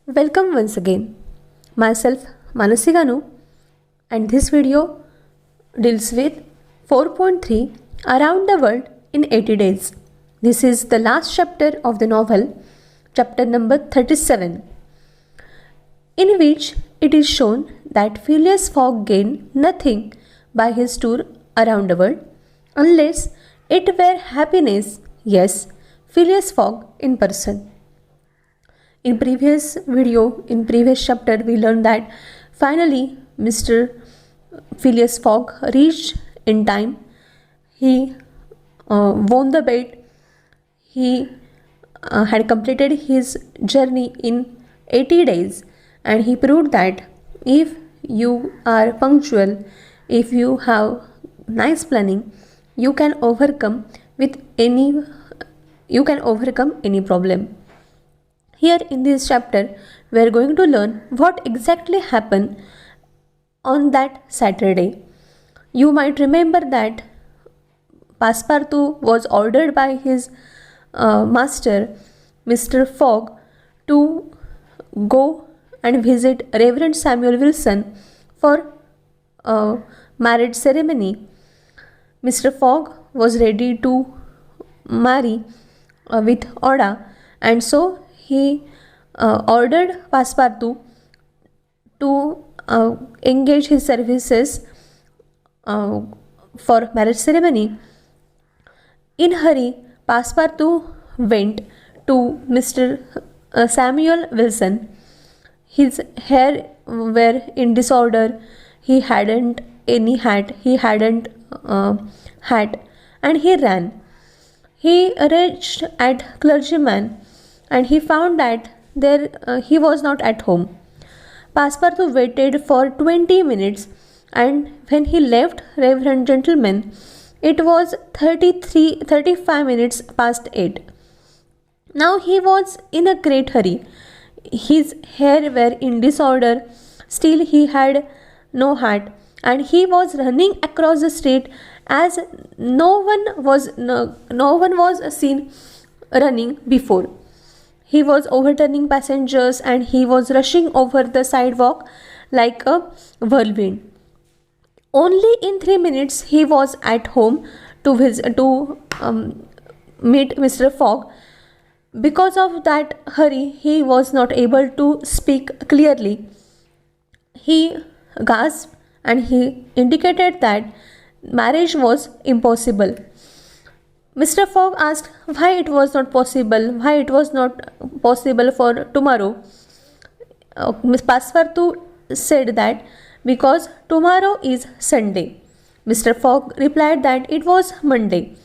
Welcome once again. Myself Manasi Ganu, and this video deals with 4.3 Around the World in 80 Days. This is the last chapter of the novel, chapter number 37, in which it is shown that Phileas Fogg gained nothing by his tour around the world unless it were happiness. Yes, Phileas Fogg in person. In previous chapter, we learned that finally Mr. Phileas Fogg reached in time. He won the bet. He had completed his journey in 80 days, and he proved that if you are punctual, if you have nice planning, you can overcome any problem. Here in this chapter, we are going to learn what exactly happened on that Saturday. You might remember that Passepartout was ordered by his master, Mr. Fogg, to go and visit Reverend Samuel Wilson for a marriage ceremony. Mr. Fogg was ready to marry with Oda, and so he ordered Passepartout to engage his services for marriage ceremony. In hurry, Passepartout went to Mr. Samuel Wilson. His hair were in disorder. He hadn't any hat. And he ran. He reached at clergyman, and he found that he was not at home. Passepartout waited for 20 minutes, and when he left Reverend Gentleman, it was 35 minutes past 8. Now he was in a great hurry. His hair were in disorder. Still he had no hat, and he was running across the street as no one was seen running before. He was overturning passengers, and he was rushing over the sidewalk like a whirlwind. Only in 3 minutes he was at home to meet Mr. Fogg. Because of that hurry, he was not able to speak clearly. He gasped, and he indicated that marriage was impossible. Mr. Fogg asked why it was not possible for tomorrow. Miss Passepartout said that because tomorrow is Sunday. Mr. Fogg replied that it was Monday.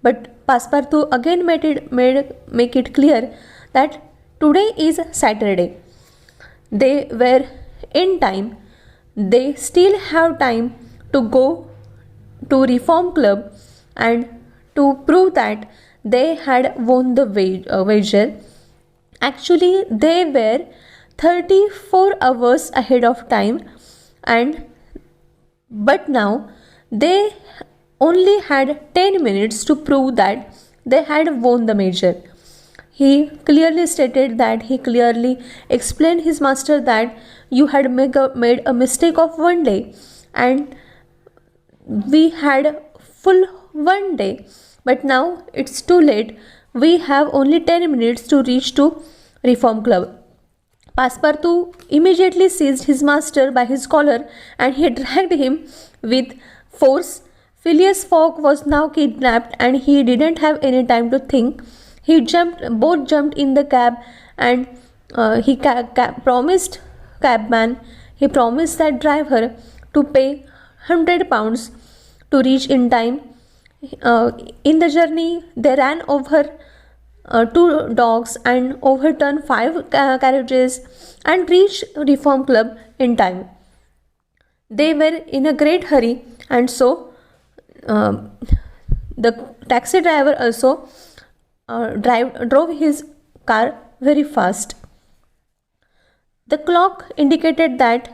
But Passepartout again make it clear that today is Saturday. They were in time. They still have time to go to Reform Club and to prove that they had won the wager. Actually, they were 34 hours ahead of time, but now they only had 10 minutes to prove that they had won the wager. He clearly explained his master that you had made a mistake of one day, and we had full one day, but now it's too late. We have only 10 minutes to reach to Reform Club. Passepartout immediately seized his master by his collar, and he dragged him with force. Phileas Fogg was now kidnapped, and he didn't have any time to think. Both jumped in the cab, and he promised that driver to pay £100 to reach in time. In the journey, they ran over 2 dogs and overturned 5 carriages and reached Reform Club in time. They were in a great hurry, and so the taxi driver also drove his car very fast. The clock indicated that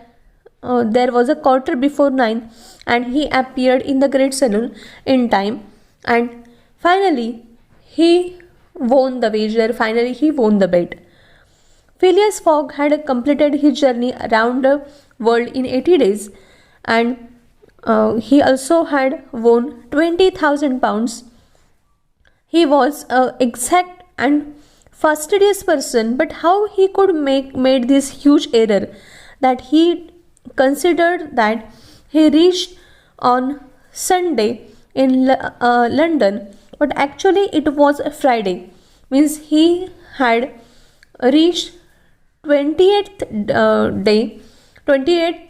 there was a quarter before 9, and he appeared in the great saloon in time, and finally he won the wager. Finally he won the bet. Phileas Fogg had completed his journey around the world in 80 days, and he also had won 20,000 pounds. He was a exact and fastidious person, but how he could made this huge error that he considered that he reached on Sunday in London, but actually it was a Friday. Means he had reached 28th day, 28th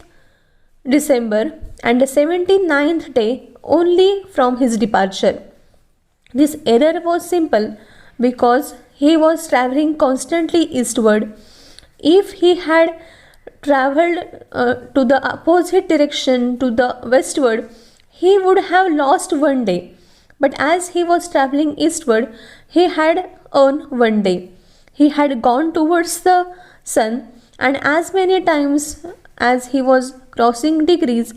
December, and the 79th day only from his departure. This error was simple because he was traveling constantly eastward. If he had traveled to the opposite direction to the westward, he would have lost one day. But as he was traveling eastward, he had earned one day. He had gone towards the sun, and as many times as he was crossing degrees,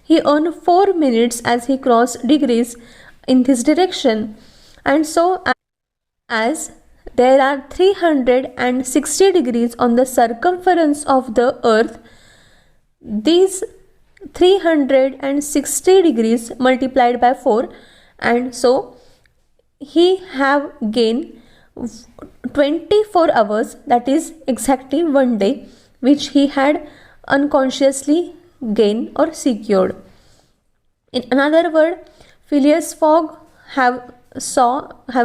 he earned 4 minutes as he crossed degrees in this direction. And so, as there are 360 degrees on the circumference of the earth, these 360 degrees multiplied by 4, and so he have gained 24 hours, that is exactly one day, which he had unconsciously gained or secured. In another word, Phileas Fogg have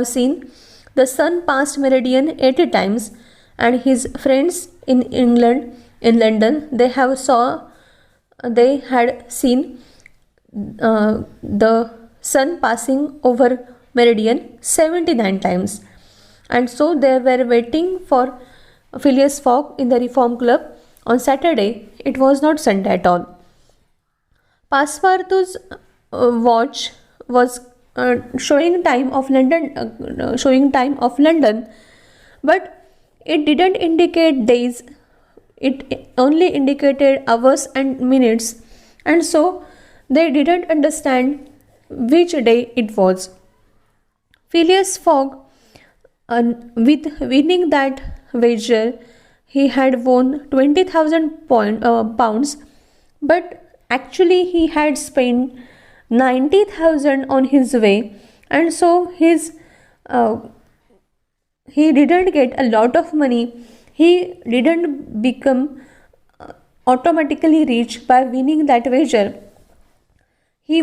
seen the sun past meridian 80 times, and his friends in England, in London, they had seen the sun passing over meridian 79 times, and so they were waiting for Phileas Fogg in the Reform Club on Saturday. It was not Sunday at all. Passepartout's watch was showing time of London, but it didn't indicate days. It only indicated hours and minutes, and so they didn't understand which day it was. Phileas Fogg, with winning that wager, he had won 20,000 pounds, but actually he had spent 90,000 on his way, and so he didn't get a lot of money. He didn't become automatically rich by winning that wager. He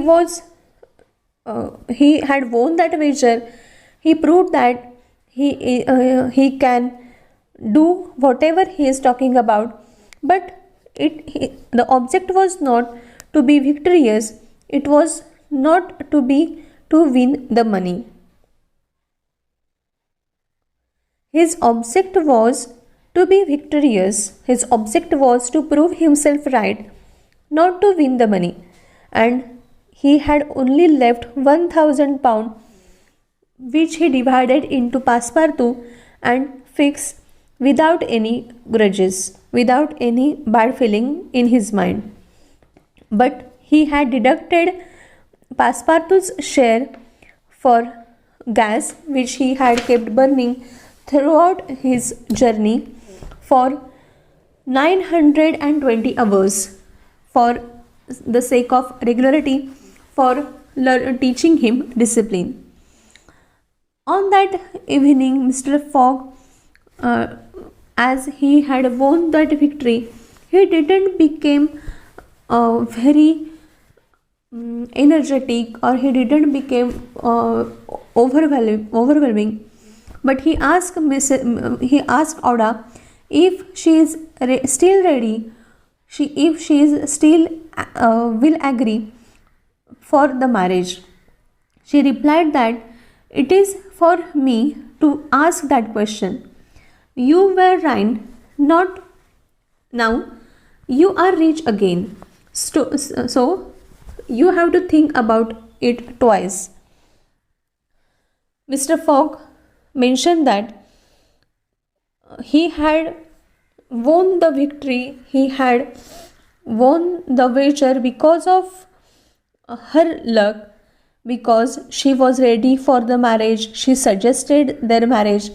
had won that wager. He proved that he can do whatever he is talking about, but the object was not to be victorious. It was not to win the money. His object was to be victorious. His object was to prove himself right, not to win the money. And he had only left 1,000 pounds, which he divided into Passepartout and fixed without any grudges, without any bad feeling in his mind. But he had deducted Passepartout's share for gas, which he had kept burning throughout his journey for 920 hours, for the sake of regularity, for teaching him discipline. On that evening, Mr. Fogg, as he had won that victory, he didn't become very energetic, or he didn't become overwhelming. But he asked Auda if she is still ready, if she is still will agree for the marriage. She replied that it is for me to ask that question. You were right, not now. You are rich again. So you have to think about it twice. Mr. Fogg mentioned that he had won the victory, he had won the wager because of her luck, because she was ready for the marriage, she suggested their marriage,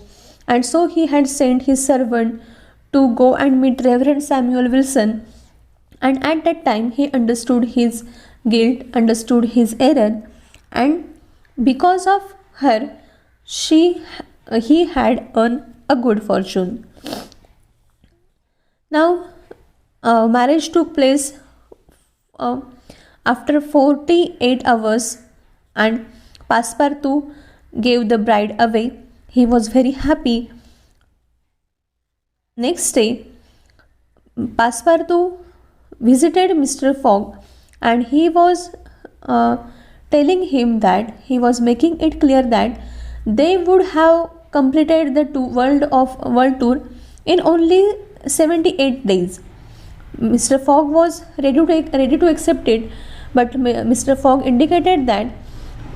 and so he had sent his servant to go and meet Reverend Samuel Wilson, and at that time he understood his guilt, understood his error, and because of her he had earned a good fortune. Now marriage took place after 48 hours, and Passepartout gave the bride away. He was very happy. Next day, Passepartout visited Mr. Fogg, and he was telling him that he was making it clear that they would have completed the world tour in only 78 days. Mr. Fogg was ready to accept it, but Mr. Fogg indicated that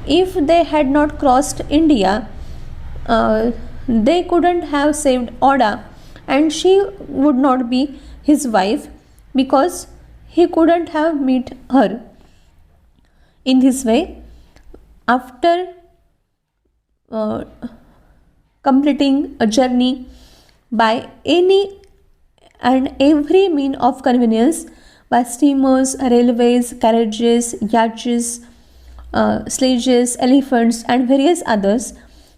if they had not crossed India, they couldn't have saved Oda, and she would not be his wife because he couldn't have met her. In this way, after completing a journey by any and every mean of convenience, by steamers, railways, carriages, yachts, sledges, elephants, and various others,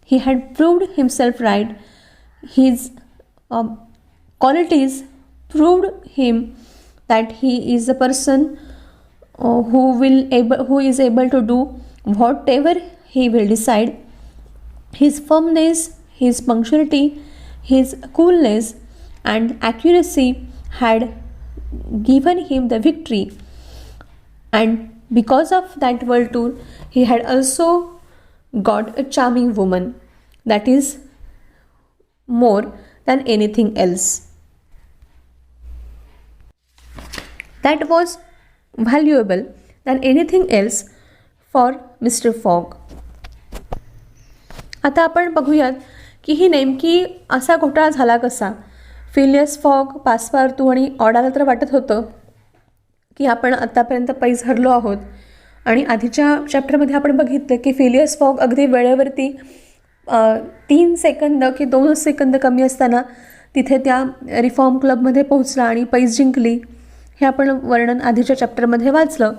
he had proved himself right. His qualities proved him that he is a person who is able to do whatever he will decide. His firmness, his punctuality, his coolness and accuracy had given him the victory, and because of that world tour he had also got a charming woman. That is more than anything else. That was valuable than anything else for Mr. Fogg. आता आपण बघूयात की ही नेमकी असा घोटाळा झाला कसा. Phileas fog, पासपार्तू आणि ऑडाला तर वाटत होतं की आपण आत्तापर्यंत पैस हरलो आहोत, आणि आधीच्या चॅप्टरमध्ये आपण बघितलं की फिलियस फॉग अगदी वेळेवरती 3 सेकंद की 2 सेकंद कमी असताना तिथे त्या रिफॉर्म क्लबमध्ये पोहोचला आणि पैस जिंकली. हे आपण वर्णन आधीच्या चॅप्टरमध्ये वाचलं.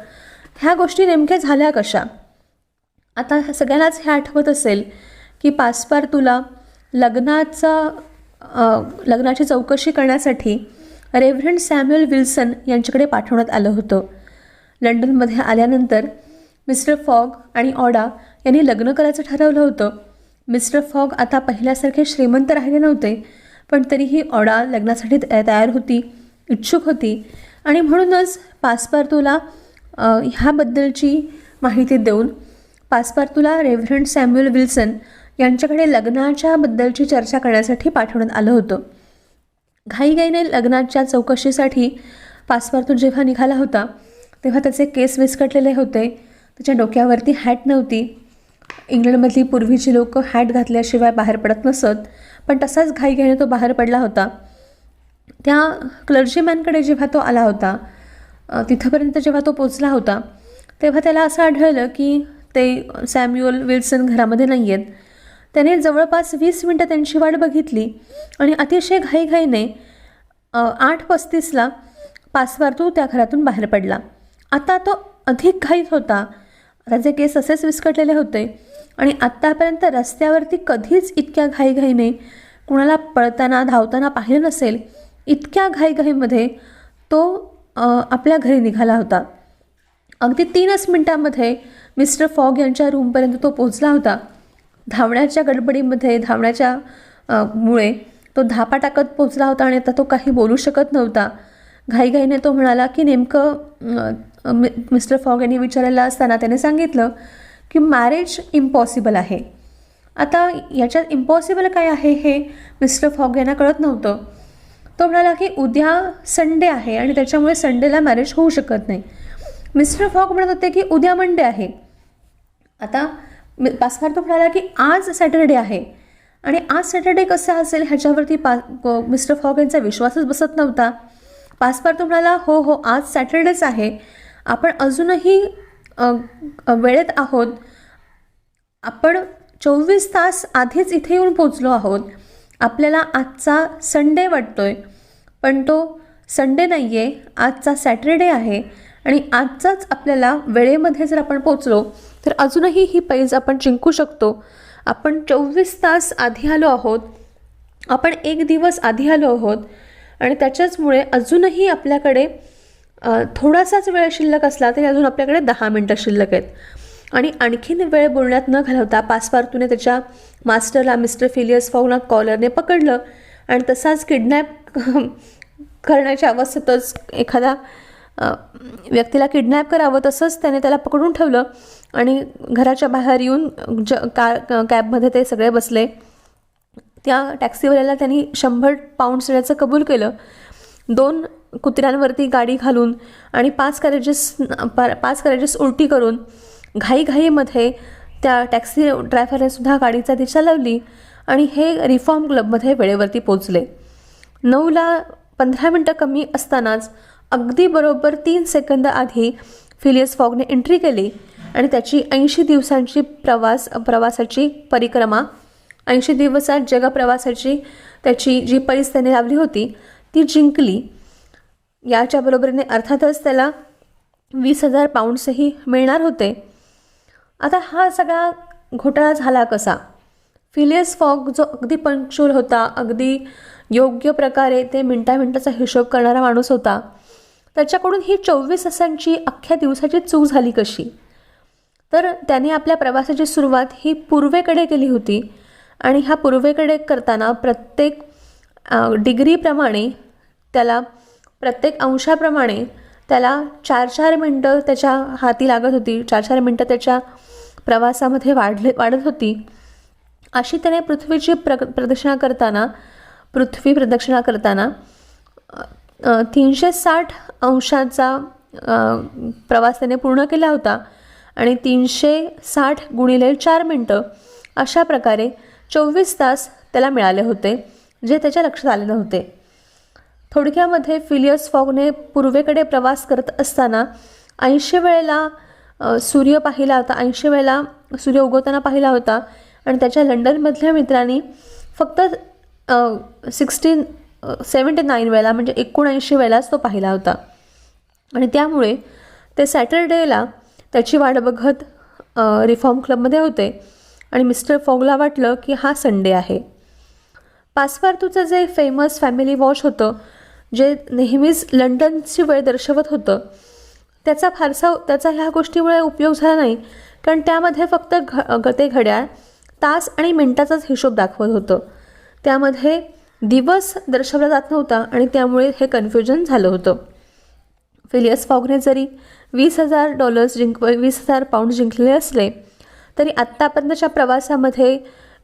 ह्या गोष्टी नेमक्या झाल्या कशा. आता सगळ्यांनाच हे आठवत असेल की पासपार्तूला लग्नाची चौकशी करण्यासाठी रेव्हरंड सॅम्युअल विल्सन यांच्याकडे पाठवण्यात आलं होतं. लंडनमध्ये आल्यानंतर मिस्टर फॉग आणि ऑडा यांनी लग्न करायचं ठरवलं होतं. मिस्टर फॉग आता पहिल्यासारखे श्रीमंत राहिले नव्हते, पण तरीही ऑडा लग्नासाठी तयार होती, इच्छुक होती, आणि म्हणूनच पासपार्तूला ह्याबद्दलची माहिती देऊन पासपार्तूला रेव्हरंड सॅम्युअल विल्सन यांच्याकडे लग्नाच्याबद्दलची चर्चा करण्यासाठी पाठवण्यात आलं होतं. घाईघाईने लग्नाच्या चौकशीसाठी पासपार्तू जेव्हा निघाला होता तेव्हा त्याचे केस विस्कटलेले होते, त्याच्या डोक्यावरती हॅट नव्हती. इंग्लंडमधली पूर्वीची लोक हॅट घातल्याशिवाय बाहेर पडत नसत, पण तसाच घाईघाईने तो बाहेर पडला होता. त्या क्लर्जीमॅनकडे जेव्हा तो आला होता, तिथंपर्यंत जेव्हा तो पोचला होता तेव्हा त्याला असं आढळलं की ते सॅम्युअल विल्सन घरामध्ये नाही आहेत. त्याने जवळपास 20 मिनटं त्यांची वाट बघितली आणि अतिशय घाईघाईने 8:35ला पासपार्तू त्या घरातून बाहेर पडला. आता तो अधिक घाईत होता. त्याचे केस असेच विस्कटलेले होते आणि आत्तापर्यंत रस्त्यावरती कधीच इतक्या घाईघाईने कुणाला पळताना धावताना पाहिलं नसेल. इतक्या घाईघाईमध्ये तो आपल्या घरी निघाला होता. अगदी 3च मिनटामध्ये मिस्टर फॉग यांच्या रूमपर्यंत तो पोहोचला होता. धावण्याच्या गडबडीमध्ये, मुळे तो धापा टाकत पोहोचला होता आणि आता तो काही बोलू शकत नव्हता. घाईघाईने तो म्हणाला की नेमकं मिस्टर फॉग यांनी विचारलेलं असताना त्याने सांगितलं की मॅरेज इम्पॉसिबल आहे. आता याच्यात इम्पॉसिबल काय आहे हे मिस्टर फॉग यांना कळत नव्हतं. तो म्हणाला की उद्या संडे आहे आणि त्याच्यामुळे संडेला मॅरेज होऊ शकत नाही. मिस्टर फॉग म्हणत होते की उद्या मंडे आहे. आता पासपार्तू म्हणाला की आज सॅटर्डे आहे, आणि आज सॅटर्डे कसं असेल ह्याच्यावरती मिस्टर फॉग यांचा विश्वासच बसत नव्हता. पासपार्तू म्हणाला हो आज सॅटर्डेच आहे, आपण अजूनही वेळेत आहोत, आपण 24 तास आधीच इथे येऊन पोचलो आहोत, आपल्याला आजचा संडे वाटतोय, पण तो संडे नाही आहे, आजचा सॅटरडे आहे आणि आजचाच आपल्याला वेळेमध्ये जर आपण पोचलो तर अजूनही ही पैज आपण जिंकू शकतो. आपण 24 तास आधी आलो आहोत, आपण 1 दिवस आधी आलो आहोत आणि त्याच्याचमुळे अजूनही आपल्याकडे थोडासाच वेळ शिल्लक असला तरी अजून आपल्याकडे 10 मिनटं शिल्लक आहेत. आणि आणखीन वेळ बोलण्यात न घालवता पासपार्तूने त्याच्या मास्टरला मिस्टर फिलियस फॉगला कॉलरने पकडलं आणि तसाच किडनॅप करण्याच्या अवस्थेतच एखादा व्यक्तीला किडनॅप करावं तसंच त्याने त्याला पकडून ठेवलं आणि घराच्या बाहेर येऊन कॅबमध्ये ते सगळे बसले. त्या टॅक्सीवाल्याला त्यांनी 100 पाऊंड्स देण्याचं कबूल केलं. 2 कुत्र्यांवरती गाडी घालून आणि 5 कॅरेजेस उलटी करून घाईघाईमध्ये त्या टॅक्सी ड्रायव्हरने सुद्धा गाडीचा दिशा लावली आणि हे रिफॉर्म क्लबमध्ये वेळेवरती पोचले. 9:15 कमी असतानाच अगदी बरोबर 3 सेकंद आधी फिलियस फॉगने एंट्री केली आणि त्याची 80 दिवसांची प्रवासाची परिक्रमा, 80 दिवसात जगप्रवासाची त्याची जी पैस त्याने लावली होती ती जिंकली. याच्या बरोबरीने अर्थातच त्याला 20,000 पाऊंड्सही मिळणार होते. आता हा सगळा घोटाळा झाला कसा? फिलियस फॉग जो अगदी पंक्च्युअल होता, अगदी योग्य प्रकारे ते मिनटाचा हिशोब करणारा माणूस होता, त्याच्याकडून ही 24 तासांची अख्ख्या दिवसाची चूक झाली कशी? तर त्याने आपल्या प्रवासाची सुरुवात ही पूर्वेकडे केली होती आणि ह्या पूर्वेकडे करताना प्रत्येक डिग्रीप्रमाणे त्याला, प्रत्येक अंशाप्रमाणे त्याला 4-4 मिनटं त्याच्या हाती लागत होती, 4-4 मिनटं त्याच्या प्रवासामध्ये वाढत होती. अशी त्याने पृथ्वी प्रदक्षिणा करताना 360 अंशाचा प्रवास त्याने पूर्ण केला होता आणि 360 गुणिले 4 मिनटं अशा प्रकारे 24 तास त्याला मिळाले होते, जे त्याच्या लक्षात आले नव्हते. थोडक्यामध्ये फिलियस फॉगने पूर्वेकडे प्रवास करत असताना 80 वेळेला सूर्य पाहिला होता, 80 वेळेला सूर्य उगवताना पाहिला होता आणि त्याच्या लंडनमधल्या मित्रांनी फक्त 79 वेळेला म्हणजे 79 वेळेलाच तो पाहिला होता. आणि त्यामुळे ते सॅटरडेला त्याची वाट बघत रिफॉर्म क्लबमध्ये होते आणि मिस्टर फॉगला वाटलं की हा संडे आहे. पासपार्तूचं जे फेमस फॅमिली वॉच होतं, जे नेहमीच लंडनची वेळ दर्शवत होतं, त्याचा ह्या गोष्टीमुळे उपयोग झाला नाही, कारण त्यामध्ये फक्त ते घड्याळ तास आणि मिनटाचाच हिशोब दाखवत होतं. त्यामध्ये दिवस दर्शवला जात नव्हता आणि त्यामुळे हे कन्फ्युजन झालं होतं. फिलियस फॉगने जरी $20,000 पाऊंड जिंकले असले तरी आत्तापर्यंतच्या प्रवासामध्ये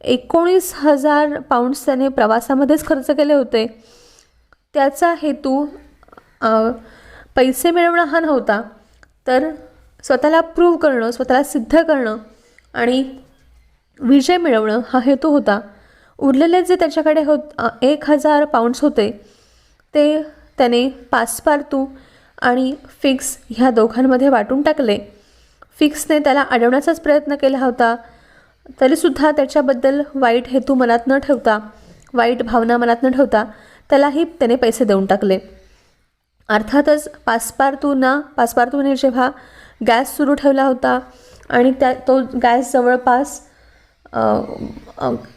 19,000 पाऊंड्स त्याने प्रवासामध्येच खर्च केले होते. त्याचा हेतू पैसे मिळवणं हा नव्हता, तर स्वतःला प्रूव्ह करणं, स्वतःला सिद्ध करणं आणि विजय मिळवणं हा हेतू होता. उरलेले जे त्याच्याकडे 1,000 पाऊंड्स होते ते त्याने पासपार्तू आणि फिक्स ह्या दोघांमध्ये वाटून टाकले. फिक्सने त्याला अडवण्याचाच प्रयत्न केला होता, तरीसुद्धा त्याच्याबद्दल वाईट हेतू मनात न ठेवता, वाईट भावना मनात न ठेवता त्यालाही त्याने पैसे देऊन टाकले. अर्थातच पासपार्तूने जेव्हा गॅस सुरू ठेवला होता आणि तो गॅस जवळपास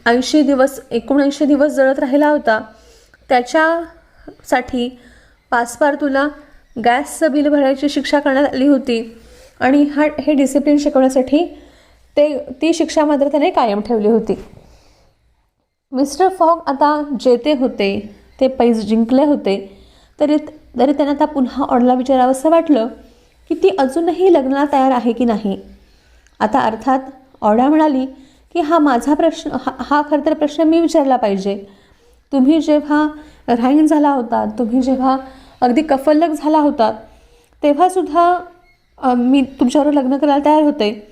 79 दिवस जळत राहिला होता, त्याच्यासाठी पासपार्तूला गॅसचं बिल भरायची शिक्षा करण्यात आली होती आणि हे डिसिप्लिन शिकवण्यासाठी ती शिक्षा मात्र त्याने कायम ठेवली होती. मिस्टर फॉग आता जेते होते, ते पैसे जिंकले होते, तरी त्यांना आता पुन्हा ऑडला विचारावं असं वाटलं की ती अजूनही लग्नाला तयार आहे की नाही. आता अर्थात ऑडा म्हणाली की हा माझा प्रश्न, हा खरं तर प्रश्न मी विचारला पाहिजे. तुम्ही जेव्हा राहीन झाला होता, तुम्ही जेव्हा अगदी कफल्लक झाला होता, तेव्हासुद्धा मी तुमच्यावर लग्न करायला तयार होते.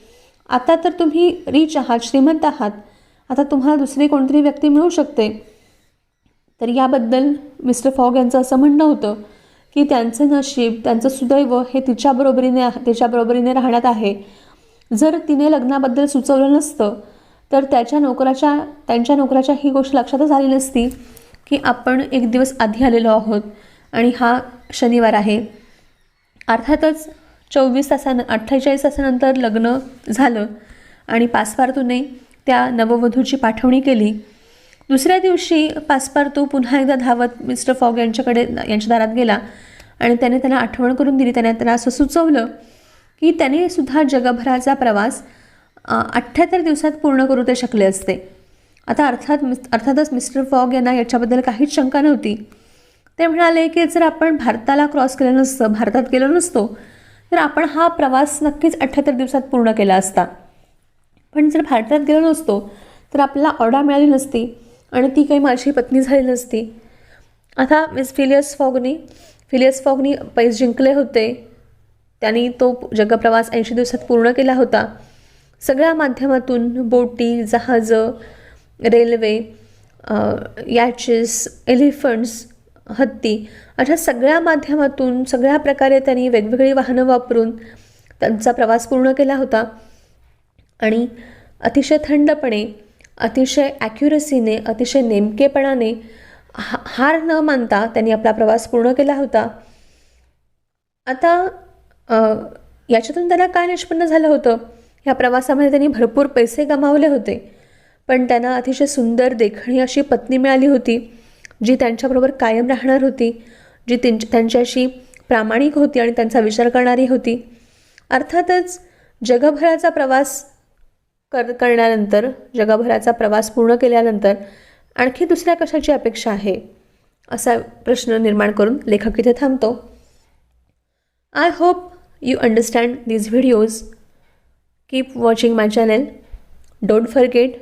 आता तर तुम्ही रिच आहात, श्रीमंत आहात, आता तुम्हाला दुसरी कोणतरी व्यक्ती मिळू शकते. तर याबद्दल मिस्टर फॉग यांचं असं म्हणणं होतं की त्यांचं नशीब, त्यांचं सुदैव हे तिच्या बरोबरीने राहण्यात आहे. जर तिने लग्नाबद्दल सुचवलं नसतं तर त्यांच्या नोकराच्या ही गोष्ट लक्षातच आली नसती की आपण एक दिवस आधी आलेलो आहोत आणि हा शनिवार आहे. अर्थातच 48 तासानंतर लग्न झालं आणि पासपार्थूने त्या नववधूची पाठवणी केली. दुसऱ्या दिवशी पासपार्थू पुन्हा एकदा धावत मिस्टर फॉग यांच्या दारात गेला आणि त्याने त्यांना आठवण करून दिली. त्याने त्यांना असं सुचवलं की त्याने सुद्धा जगभराचा प्रवास 78 दिवसात पूर्ण करू ते शकले असते. आता अर्थातच मिस्टर फॉग यांना याच्याबद्दल काहीच शंका नव्हती. ते म्हणाले की जर आपण भारताला क्रॉस केलं नसतं, भारतात गेलो नसतो, तर आपण हा प्रवास नक्कीच 78 दिवसात पूर्ण केला असता. पण जर भारतात गेलो नसतो तर आपल्याला ऑर्डर मिळाली नसती आणि ती काही माझी पत्नी झाली नसती. आता फिलियस फॉगनी पैसे जिंकले होते. त्यांनी तो जगप्रवास 80 दिवसात पूर्ण केला होता. सगळ्या माध्यमातून बोटी, जहाजं, रेल्वे, याचेस, एलिफंट्स, हत्ती अशा सगळ्या माध्यमातून सगळ्या प्रकारे त्यांनी वेगवेगळी वाहनं वापरून त्यांचा प्रवास पूर्ण केला होता. आणि अतिशय थंडपणे, अतिशय ॲक्युरसीने, अतिशय नेमकेपणाने, हार न मानता त्यांनी आपला प्रवास पूर्ण केला होता. आता याच्यातून त्यांना काय निष्पन्न झालं होतं? ह्या प्रवासामध्ये त्यांनी भरपूर पैसे गमावले होते, पण त्यांना अतिशय सुंदर देखणी अशी पत्नी मिळाली होती, जी त्यांच्याबरोबर कायम राहणार होती, जी त्यांच्याशी प्रामाणिक होती आणि त्यांचा विचार करणारी होती. अर्थातच जगभराचा प्रवास करण्यानंतर, जगभराचा प्रवास पूर्ण केल्यानंतर आणखी दुसऱ्या कशाची अपेक्षा आहे, असा प्रश्न निर्माण करून लेखक इथे थांबतो. I hope you understand these videos. Keep watching my channel. Don't forget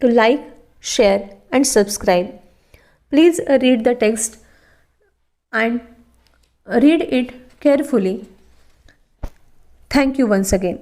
to like, share and subscribe. Please read the text and read it carefully. Thank you once again.